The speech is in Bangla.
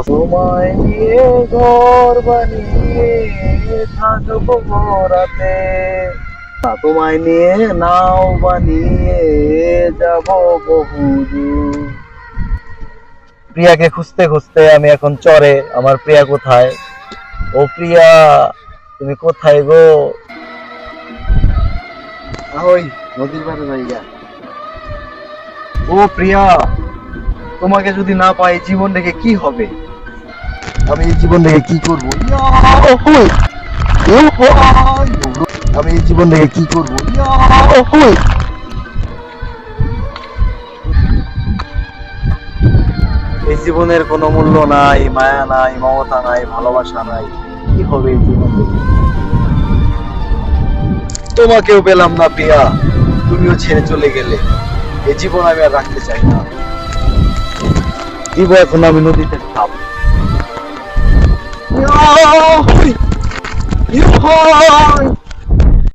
তোমায় নিয়ে ঘর বানিয়ে থাকবো রাতে, তোমায় নিয়ে নাও বানিয়ে যাব বহুদূর। প্রিয়াকে খুঁজতে খুঁজতে আমি এখন চরে। আমার প্রিয়া কোথায়? ও প্রিয়া, তুমি কোথায় গো? ওই নদীর পাড়ে জায়গা। ও প্রিয়া, তোমাকে যদি না পাই জীবন রেখে কি হবে? আমি এই জীবন রেখে কি করবো? আমি এই জীবন রেখে কি করবো? এই জীবনের কোনো মূল্য নাই, মায়া নাই, মমতা নাই, ভালোবাসা নাই। কি হবে এই জীবন থেকে? তোমাকেও পেলাম না প্রিয়া, তুমিও ছেড়ে চলে গেলে। এই জীবন আমি আর রাখতে চাই না। দিব এখন আমি নদীতে থাম।